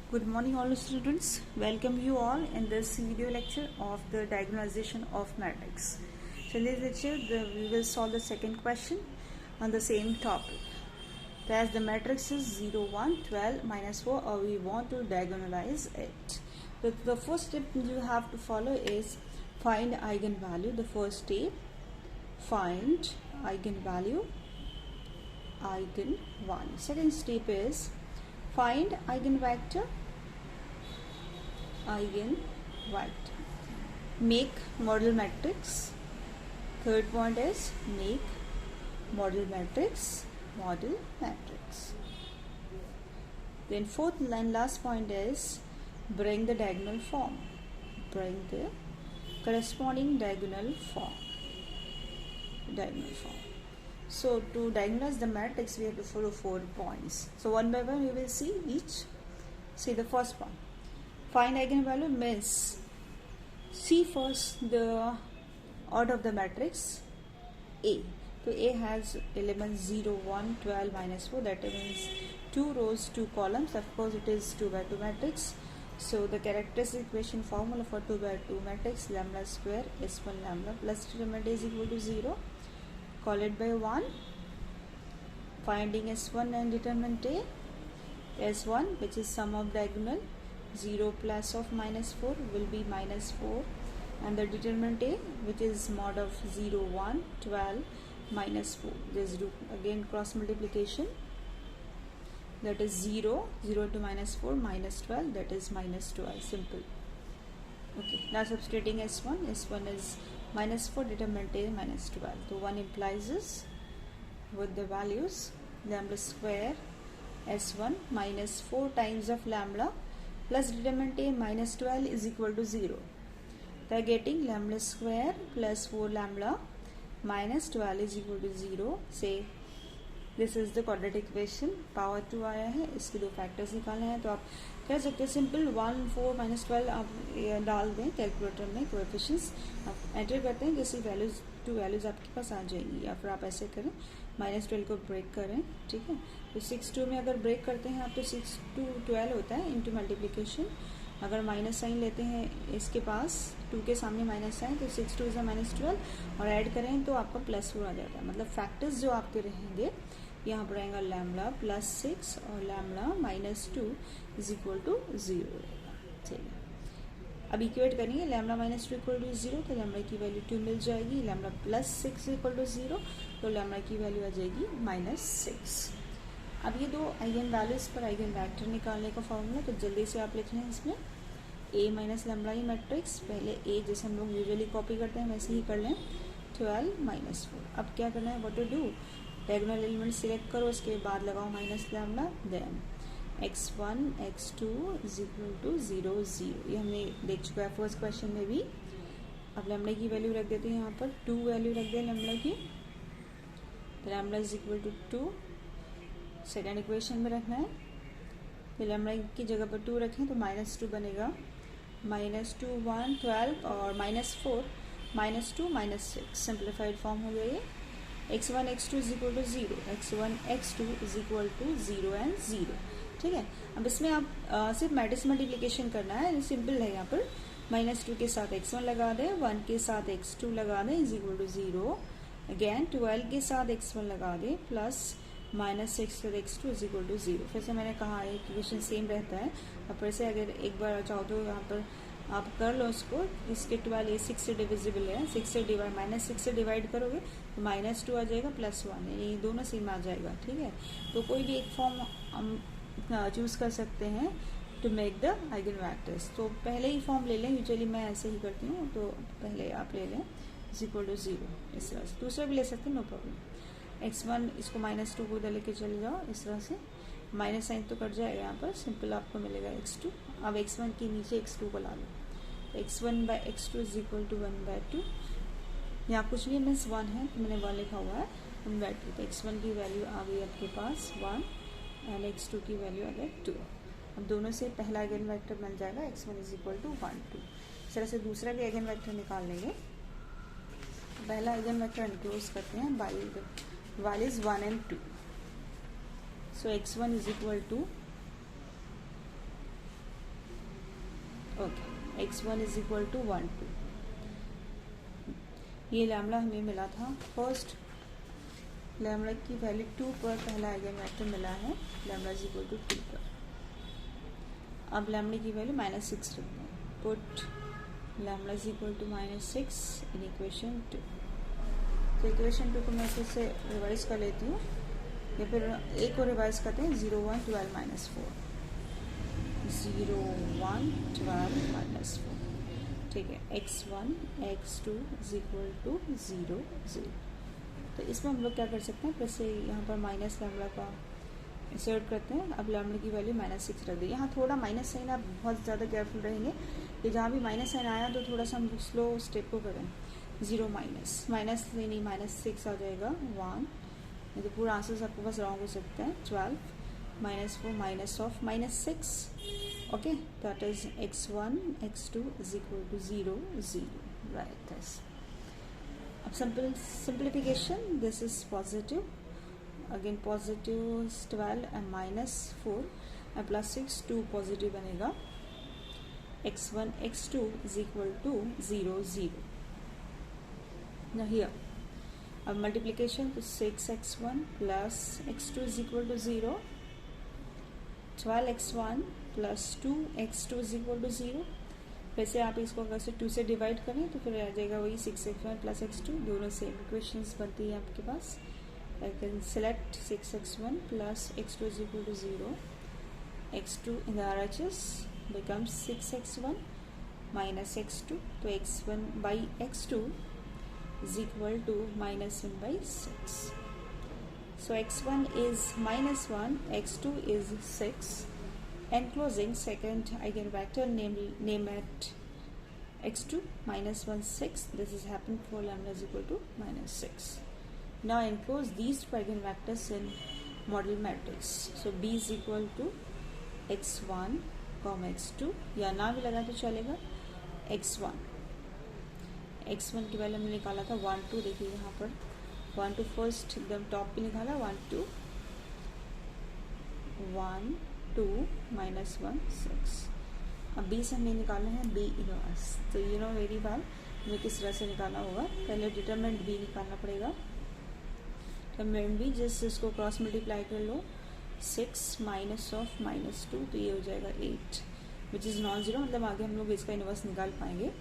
Good morning all students. Welcome you all in this video lecture of the diagonalization of matrix. So in this lecture we will solve the second question on the same topic. So as the matrix is 0, 1, 12, minus 4 or we want to diagonalize it. So the first step you have to follow is find eigenvalue. The first step, find eigenvalue. Second step is find eigenvector. Make model matrix. Third point is make model matrix. Then fourth and last point is bring the diagonal form. Bring the corresponding diagonal form. So to diagonalize the matrix we have to follow 4 points. So one by one we will see each. See the first one. Find eigenvalue means see first the order of the matrix A. So A has elements 0, 1, 12, minus 4. That means 2 rows, 2 columns. Of course it is 2 by 2 matrix. So the characteristic equation formula for 2 by 2 matrix, lambda square S1 lambda plus determinant is equal to 0. Call it by 1. Finding S1 and determinant A. S1 which is sum of diagonal 0 plus of minus 4 will be minus 4, and the determinant A which is mod of 0, 1, 12, minus 4. Just do again cross multiplication, that is 0 to minus 4 minus 12, that is minus 12. Simple. Okay, now substituting S1 is minus 4, determinant A minus 12. So 1 implies is with the values lambda square S1 minus 4 times of lambda plus determinant A minus 12 is equal to 0. They are getting lambda square plus 4 lambda minus 12 is equal to 0. Say this is the quadratic equation. Power 2 आया है, इसके 2 factors निकालने हैं तो आप कह सकते हैं सिंपल 1, 4, minus 12 आप डाल दें कैलकुलेटर में कोएफिशिएंट्स आप एंटर करते हैं, जैसी वैल्यूज 2 वैल्यूज आपके पास आ जाएंगी, या फिर आप ऐसे करें minus 12 को ब्रेक करें. ठीक है, तो 6 2 में अगर ब्रेक करते हैं आप तो 6 2 12 होता है इंटू मल्टीप्लीकेशन. अगर माइनस साइन लेते हैं इसके पास 2 के सामने माइनस साइन तो 6 2 माइनस 12 और ऐड करें तो आपका प्लस 4 आ जाता है. मतलब फैक्टर्स जो आपके रहेंगे यहाँ पर आएगा लैम्बडा प्लस 6 और lambda minus 2 is equal to 0 रहेगा. चलिए अब इक्वेट करेंगे लैम्बडा माइनस 2 इक्वल टू 0 तो लैम्बडा की वैल्यू 2 मिल जाएगी. लैम्बडा प्लस 6 इक्वल टू 0 तो लैम्बडा की वैल्यू आ जाएगी माइनस 6. अब ये 2 आइगन वैल्यूज पर आइगन वेक्टर निकालने का फॉर्मूला तो जल्दी से आप लिख लें इसमें A minus lambda E matrix. पहले A जैसे हम लोग यूजुअली कॉपी करते हैं वैसे ही कर लें 12 माइनस 4. अब क्या करना है, what to do, diagonal element select करो, उसके बाद लगाओ minus lambda, then x1 x2 is equal to 0 0. ये हमने देख चुका है फर्स्ट क्वेश्चन में भी. अब लैम्बडा की वैल्यू रख देते हैं यहाँ पर 2 वैल्यू रख दें लैम्बडा की, lambda is equal to 2. Second equation में रखना है तो लैम्बडा की जगह पर 2 रखें तो माइनस 2 बनेगा. माइनस 2 1 12 और minus 4 minus 2 minus 6. Simplified form हो गया ये. x1 x2 is equal to 0, x1 x2 is equal to 0 and 0. ठीक है, अब इसमें आप सिर्फ मैट्रिक्स मल्टीप्लिकेशन करना है, सिंपल है. यहाँ पर माइनस 2 के साथ x1 लगा दें, 1 के साथ x2 लगा दें इज इक्वल टू 0. अगेन 12 के साथ x1 लगा दें प्लस माइनस 6 के x2 इज इक्वल टू 0. फिर से मैंने कहा इक्वेशन सेम रहता है. अब फिर से अगर एक बार चाहो तो यहाँ पर आप कर लो इसको. इसके 12 ये 6 से डिविजिबल है, 6 से डिवाइड माइनस 6 से डिवाइड करोगे तो माइनस 2 आ जाएगा प्लस 1, ये दोनों सेम आ जाएगा. ठीक है, तो कोई भी एक फॉर्म हम चूज़ कर सकते हैं to make the eigen vectors. तो पहले ही फॉर्म ले लें, यूजुअली मैं ऐसे ही करती हूँ, तो पहले आप ले लें इज इक्वल टू 0 इस तरह से. दूसरा भी ले सकते हैं, नो प्रॉब्लम. x1 इसको माइनस 2 को उधर लेके चले जाओ इस तरह से, माइनस साइन तो कट जाएगा यहाँ पर, सिंपल आपको मिलेगा x2. अब x1 के नीचे x2 को ला लो, x1 by x2 is equal to 1 by 2. यहाँ कुछ भी मीन्स 1 है तो मैंने 1 लिखा हुआ है 1 बाई 2. तो x1 की वैल्यू आ गई आपके पास 1 एंड x2 की वैल्यू आ गई 2. अब दोनों से पहला आइगन वेक्टर मिल जाएगा x1 इज इक्वल टू 1 2. इस तरह से दूसरा भी आइगन वेक्टर निकाल लेंगे. पहला आइगन वेक्टर एनक्लोज करते हैं by the values 1 and 2. So x1 is equal to x1 is equal to 1 2। ये लैम्बडा हमें मिला था फर्स्ट, लैम्बडा की वैल्यू 2 पर पहला आइगन वेक्टर मिला है, लैम्बडा इज इक्वल टू 2 पर। अब लैम्बडा की वैल्यू -6 रखते हैं, put lambda is equal to -6 in equation 2। तो इक्वेशन 2 को मैं फिर से रिवाइज कर लेती हूँ, या फिर एक को रिवाइज करते हैं, 0 1 12 -4, 0 1 12 -4, ठीक है। x1 x2 is equal to 0 0। तो इसमें हम लोग क्या कर सकते हैं, फिर से यहाँ पर माइनस लैम्बडा का इंसर्ट करते हैं। अब लैम्बडा की वैल्यू -6 रख दी। यहाँ थोड़ा माइनस साइन, आप बहुत ज़्यादा केयरफुल रहेंगे कि जहाँ भी माइनस साइन आया तो थोड़ा सा हम स्लो स्टेप को करें। 0 माइनस नहीं -6 आ जाएगा 1, नहीं तो पूरा आंसर आपके पास रॉन्ग हो सकता है। 12 -4 minus of -6, okay, that is x1 x2 is equal to 0 0, right? This अब simplification, this is positive, again positive is 12 and -4 and +6, 2 positive बनेगा। x1 x2 is equal to 0 0। now here अब multiplication to 6x1 plus x2 is equal to 0, 12x1 plus 2x2 is equal to 0। वैसे आप इसको अगर से 2 से divide करें तो फिर आ जाएगा वही 6x1 प्लस x2, दोनों सेम इक्वेशंस बनती है आपके पास। I can select 6x1 plus x2 is equal to 0, x2 in the RHS becomes 6x1 minus x2, तो x1 by x2 is equal to -1 by 6। So x1 is -1, x2 is 6. Enclosing second eigenvector name at x2 -1 6. This is happened for lambda is equal to -6. Now enclose these two eigenvectors in model matrix. So B is equal to x1, x2, या ना भी लगा तो चलेगा। x1 की value हमने निकाला था 1 2, देखिए यहाँ पर 1 2 फर्स्ट एकदम टॉप पे निकाला, 1 2 1 2 -1 6। अब बी से हमें निकालना है बी इनवर्स। तो यू नो वेरी वेल हमें किस तरह से निकालना होगा। पहले डिटरमिनेंट बी निकालना पड़ेगा। डिटरमिनेंट बी जस्ट इसको क्रॉस मल्टीप्लाई कर लो, 6 माइनस ऑफ -2, तो ये हो जाएगा 8 विच इज़ नॉन जीरो, मतलब आगे हम लोग इसका इनवर्स निकाल पाएंगे।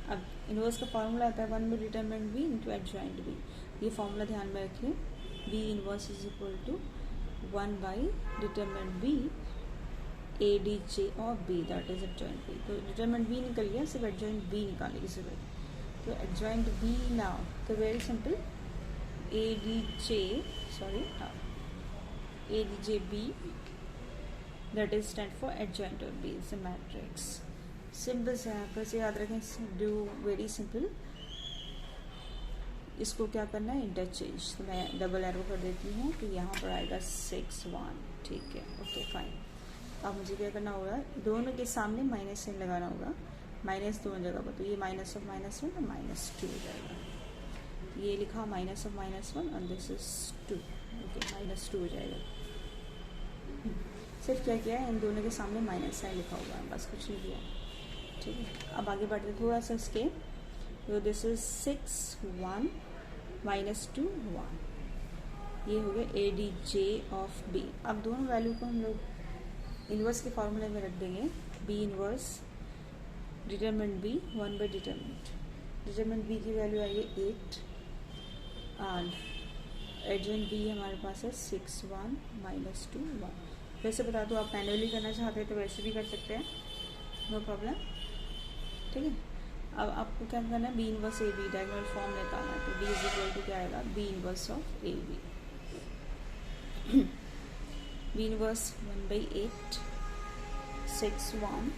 अब इनवर्स का फॉर्मूला आता है 1 by determinant B into adjoint B. ये फॉर्मूला ध्यान में रखिए, B inverse is equal to 1 by determinant B A D J और B, that is adjoint B. तो डिटरमिनेंट बी निकल गया, सिर्फ एडजॉइंट बी निकालेगी सिर्फ। तो एडजॉइंट बी नाउ, तो very simple, A D J B, that is stand for adjoint of B is a matrix. Simple से आप ऐसे याद रखें, डू वेरी सिंपल। इसको क्या करना है, इंटरचेंज। तो मैं डबल एरो कर देती हूँ, तो यहाँ पर आएगा 6 1, ठीक है, ओके फाइन। अब मुझे क्या करना होगा, दोनों के सामने माइनस साइन लगाना होगा, माइनस दोनों जगह पर। तो ये माइनस ऑफ -1 और -2 हो जाएगा। ये लिखा माइनस ऑफ -1 और दिस इज 2, ओके, -2 हो जाएगा। सिर्फ क्या किया है, इन दोनों के सामने माइनस साइन लिखा हुआ है, बस कुछ नहीं किया, ठीक है। अब आगे बढ़ते थोड़ा सा इसके, तो दिस इज 6 1 -2 1, ये हो गया A D J of B. अब दोनों वैल्यू को हम लोग इनवर्स के फॉर्मूले में रख देंगे, B inverse determinant B 1 by determinant B की वैल्यू आई है 8 एंड एडजॉइंट बी हमारे पास है 6 1 -2 1। वैसे बता दो, आप मैनुअली करना चाहते हैं तो वैसे भी कर सकते हैं, नो प्रॉब्लम, ठीक है। अब आपको क्या करना है, B inverse A B diagonal form निकालना है। तो बी इज इक्वल टू क्या आएगा, B inverse of A B. B inverse 1 by 8 6 1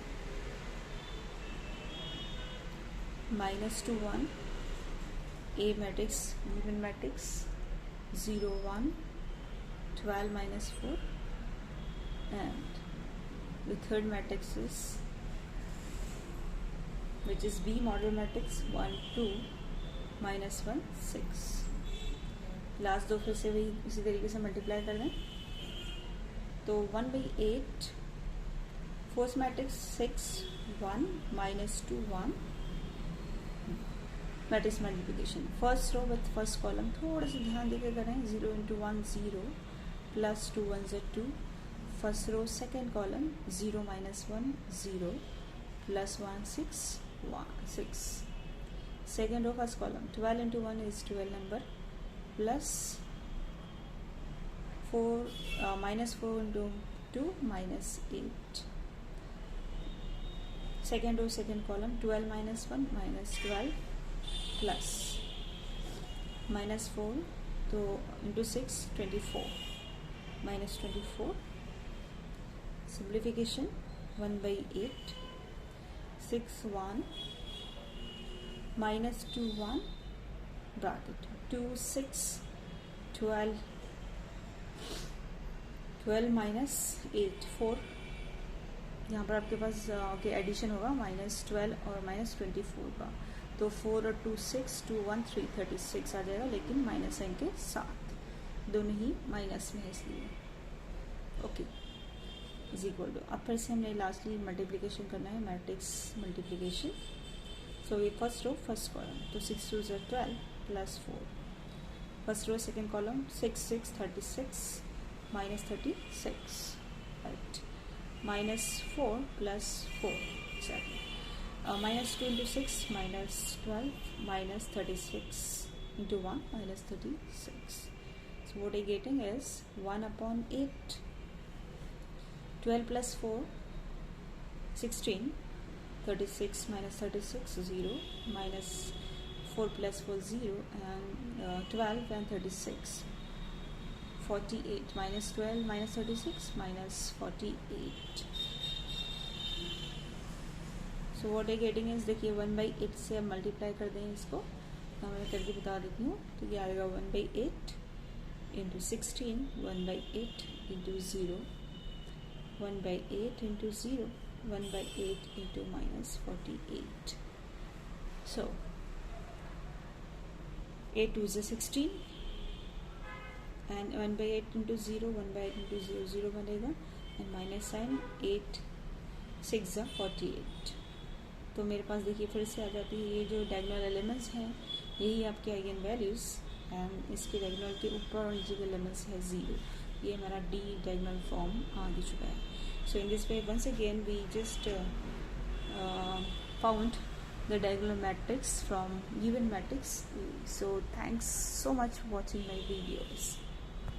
-2 1, A matrix given matrix 0 1 12 -4 and the third matrix is which is B model matrix 1 2 -1 6। Last दो फिर से वही इसी तरीके से मल्टीप्लाई कर दें। तो 1 by 8 first matrix 6 1 minus 2 1 matrix multiplication first row with first column थोड़ा सा ध्यान देकर करें 0 into 1 0 plus 2 1 is 2 first row second column 0 minus 1 0 plus 1 6 1 6 second row first column 12 into 1 is 12 number plus 4 minus 4 into 2 minus 8 second row second column 12 minus 1 minus 12 plus minus 4 तो into 6 24 minus 24 simplification 1 by 8 6 1 minus 2 1 bracket 2 6 12 12 minus 8 4 यहाँ पर आपके पास okay addition होगा minus 12 और minus 24 का तो 4 और 2 6 2 1 3 36 आ जाएगा लेकिन माइनस साइन के साथ दोनों ही माइनस में है इसलिए ओके इज इक्वल टू अब फिर से हमने लास्टली मल्टीप्लिकेशन करना है मैट्रिक्स मल्टीप्लिकेशन सो ये फर्स्ट रो फर्स्ट कॉलम तो 6 2 is 12 plus 4 first row second column 6 6 36 minus 36 right minus 4 plus 4 exactly minus 2 into 6 minus 12 minus 36 into 1 minus 36 so what I'm getting is 1 upon 8 12 plus 4 16 36 minus 36 0 minus 4 plus 4 0 and 12 and 36 48 minus 12 minus 36 minus 48 so what I'm getting is देखिए 1 by 8 से अब multiply कर दें इसको तो मैं करके बता देती हूँ तो ये आएगा 1 by 8 into 16 1 by 8 into 0 1 by 8 into 0 1 by 8 into minus 48 so 8 2 is 16 and 1 by 8 into 0 1 by 8 into 0 0 बनेगा and minus sign 8 6 are 48 तो मेरे पास देखिए फिर से आ जाती है ये जो डायगोनल एलिमेंट्स हैं यही आपके आइगन वैल्यूज एंड इसके डायगोनल के ऊपर और नीचे के एलिमेंट्स है 0 ये हमारा डी डायगोनल फॉर्म आ चुका है so in this way once again we just found the diagonal matrix from given matrix so thanks so much for watching my videos.